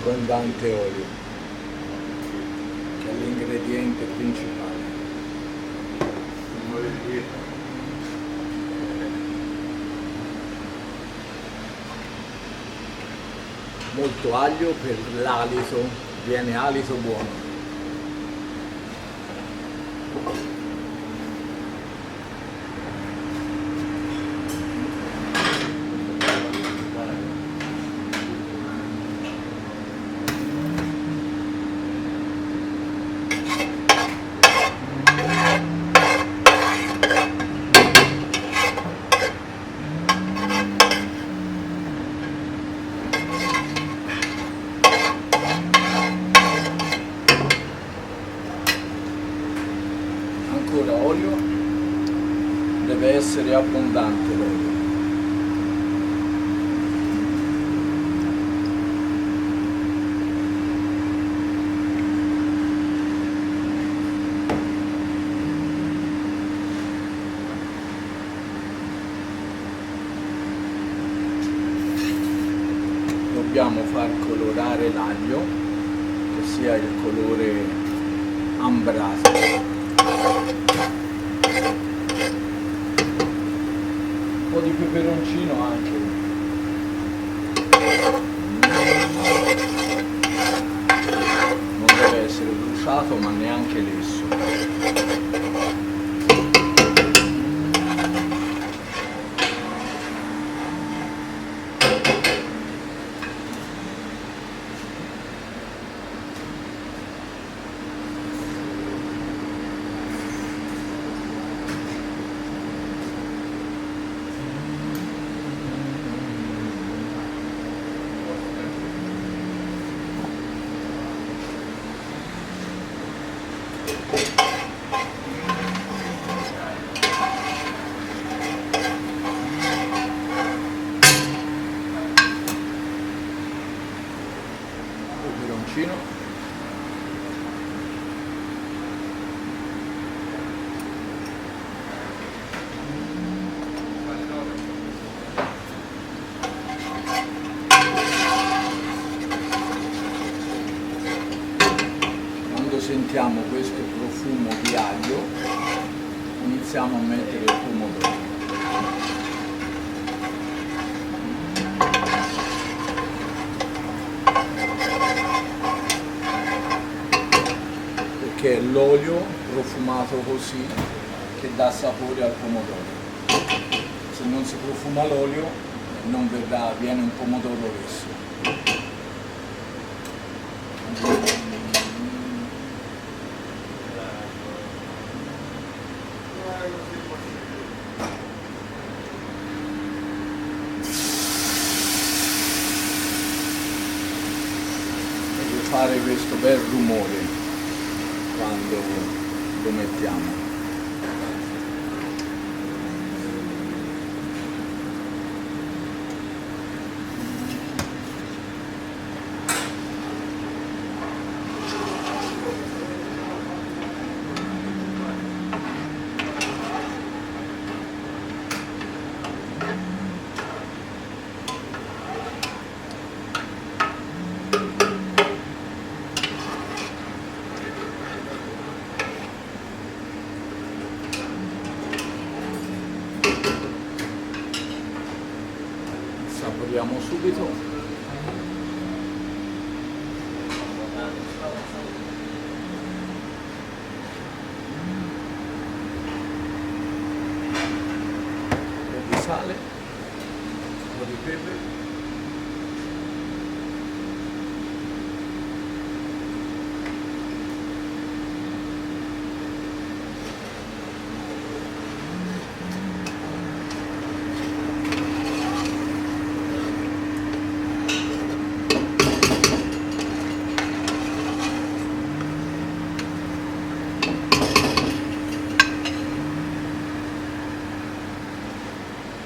abbondante olio, che è l'ingrediente principale. Molto aglio per l'alito, viene alito buono. Ancora olio, deve essere abbondante l'olio. Dobbiamo far colorare l'aglio, che sia il colore ambrato. Un po' di peperoncino anche. Non deve essere bruciato ma neanche lesso. Peperoncino. Quando sentiamo questo profumo di aglio, iniziamo a mettere il pomodoro. Che è l'olio profumato così che dà sapore al pomodoro. Se non si profuma l'olio non verrà, viene un pomodoro rosso. Deve fare questo bel rumore quando lo mettiamo. Saporiamo subito. Un po' di sale, un po' di pepe.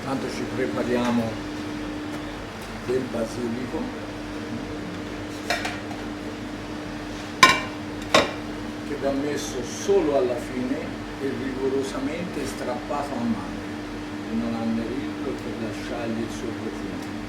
Tanto ci prepariamo del basilico, che va messo solo alla fine e rigorosamente strappato a mano, e non annerirlo per lasciargli il suo profumo.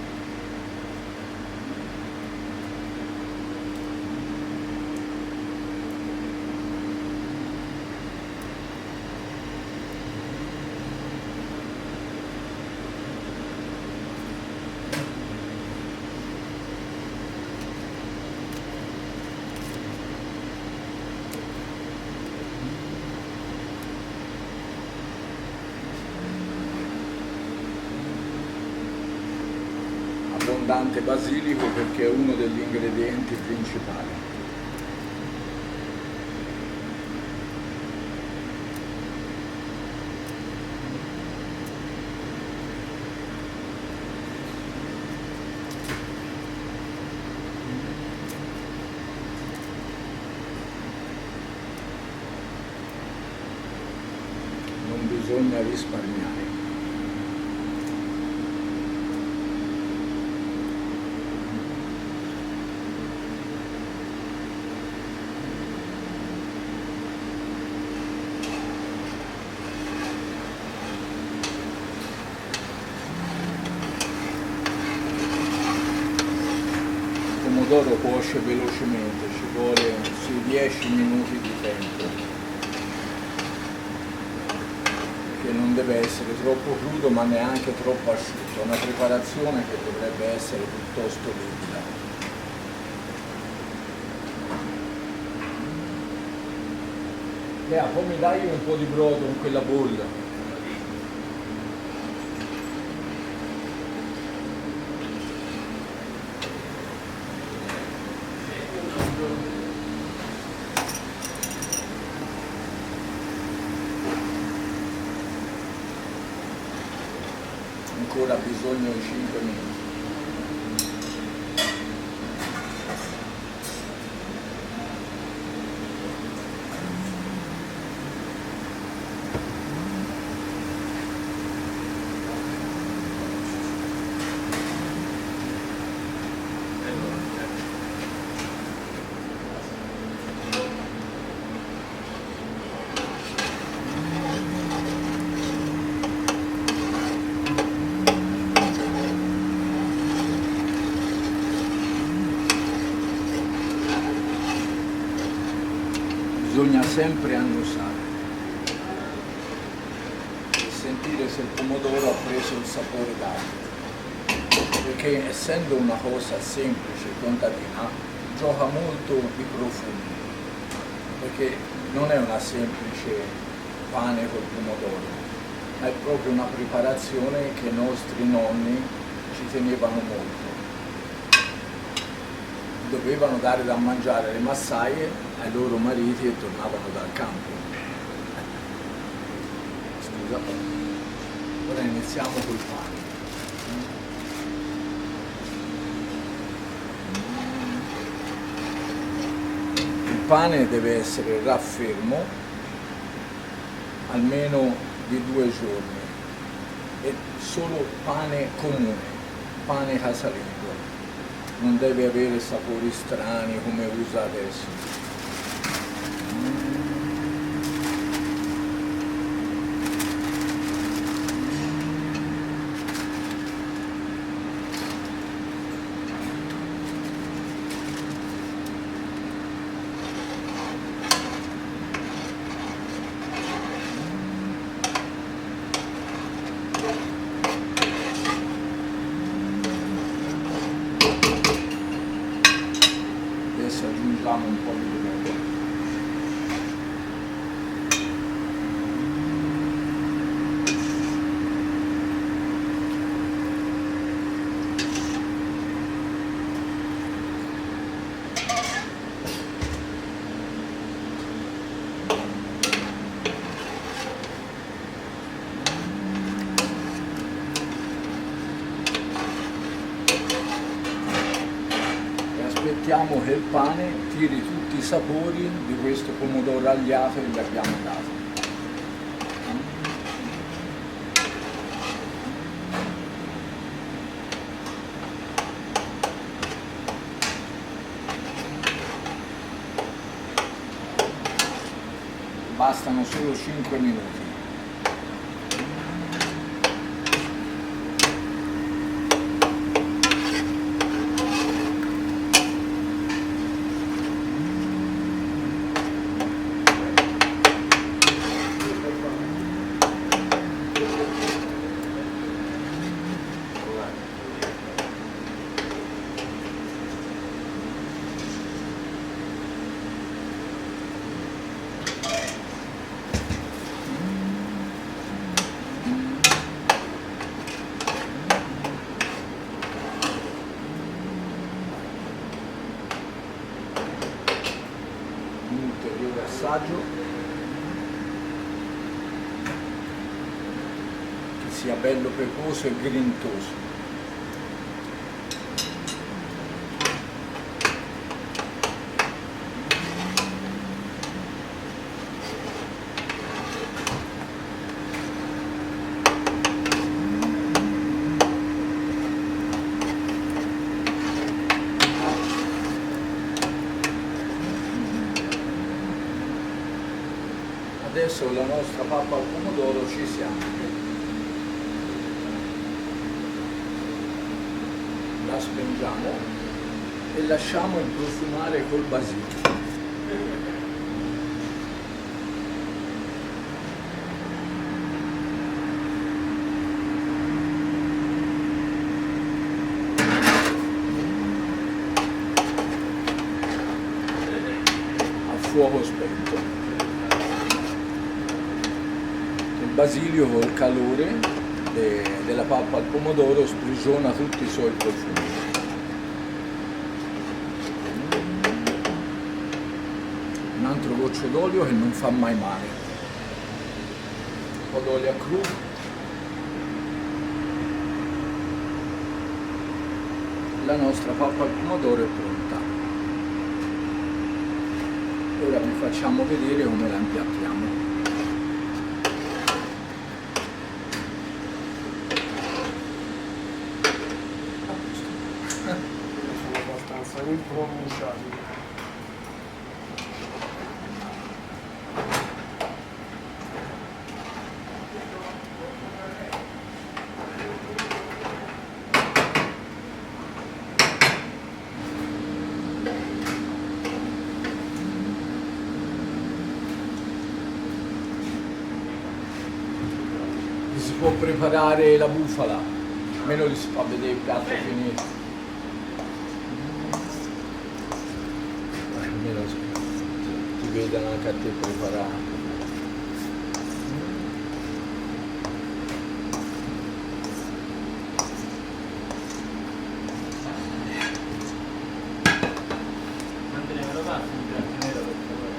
abbondante basilico perché è uno degli ingredienti principali. Non bisogna risparmiare. Il pomodoro cuoce velocemente, ci vuole sui 10 minuti di tempo, che non deve essere troppo crudo ma neanche troppo asciutto, è una preparazione che dovrebbe essere piuttosto liquida. Poi mi dai un po' di brodo in quella bolla. Ancora bisogno di 5 minuti. Bisogna sempre annusare e sentire se il pomodoro ha preso il sapore d'aglio, perché essendo una cosa semplice, contadina, gioca molto i profumi, perché non è una semplice pane col pomodoro, ma è proprio una preparazione che i nostri nonni ci tenevano molto. Dovevano dare da mangiare le massaie ai loro mariti e tornavano dal campo. Scusa, ora iniziamo col pane. Il pane deve essere raffermo almeno di 2 giorni e solo pane comune, pane casalingo. Non deve avere sapori strani come usa adesso. Adesso aggiungiamo un po' di brodo. Aspettiamo che il pane tiri tutti i sapori di questo pomodoro agliato che gli abbiamo dato. Bastano solo 5 minuti. assaggio, che sia bello peposo e grintoso. Adesso la nostra pappa al pomodoro ci siamo. La spengiamo e lasciamo profumare col basilico. A fuoco spento. Il basilico col calore della pappa al pomodoro sprigiona tutti i suoi profumi. Un altro goccio d'olio che non fa mai male. Un po' d'olio a crudo. La nostra pappa al pomodoro è pronta. Ora vi facciamo vedere come la impiattiamo. Abbastanza impronunciabili. Si può preparare la bufala, almeno li si fa vedere il piatto finito. Almeno ti vedono anche a te preparare. Mantenemelo fatto un piatto nero per favore.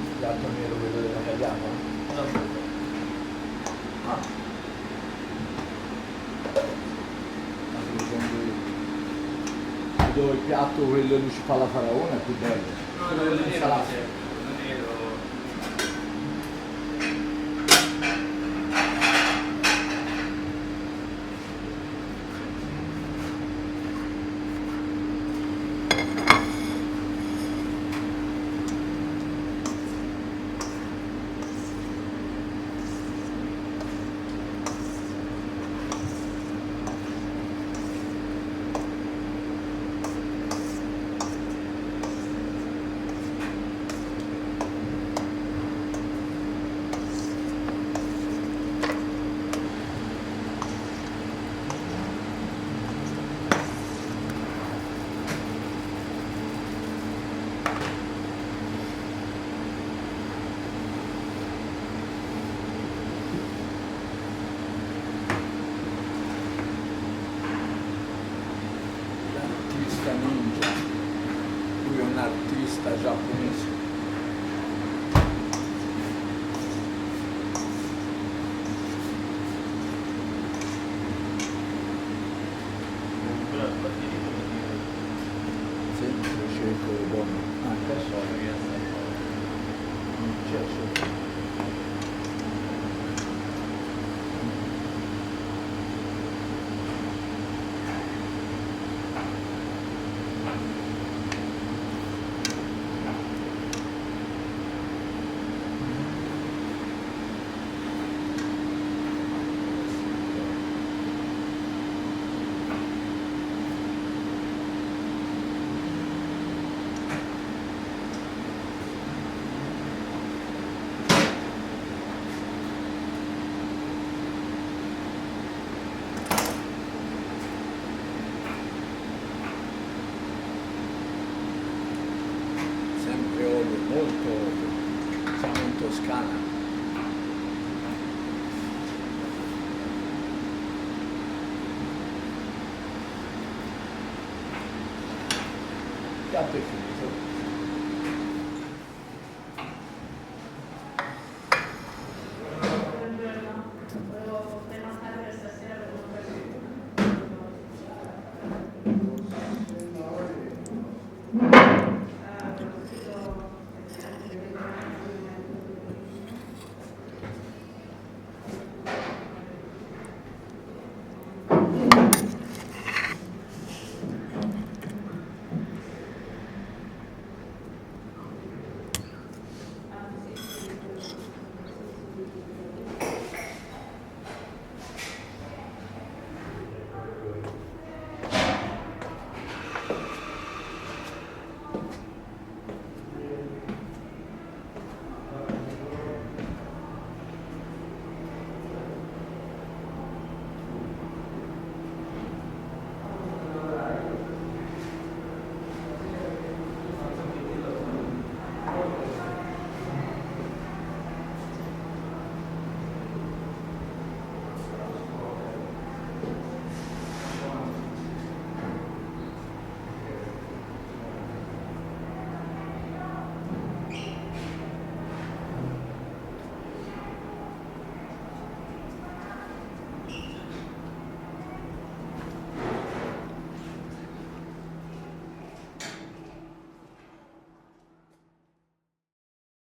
Il piatto nero quello della tagliata? No. Ah. Ti do il piatto quello che ci fa la faraona, è più bello. No, Quello quello nero dell'insalata. c'è, quello nero. L'artista ninja, lui è un artista giapponese. Quello è partito Sì, lo cerco buono. Ah, adesso c'è. Sempre olio, molto olio. Siamo in Toscana. Piatto e finito.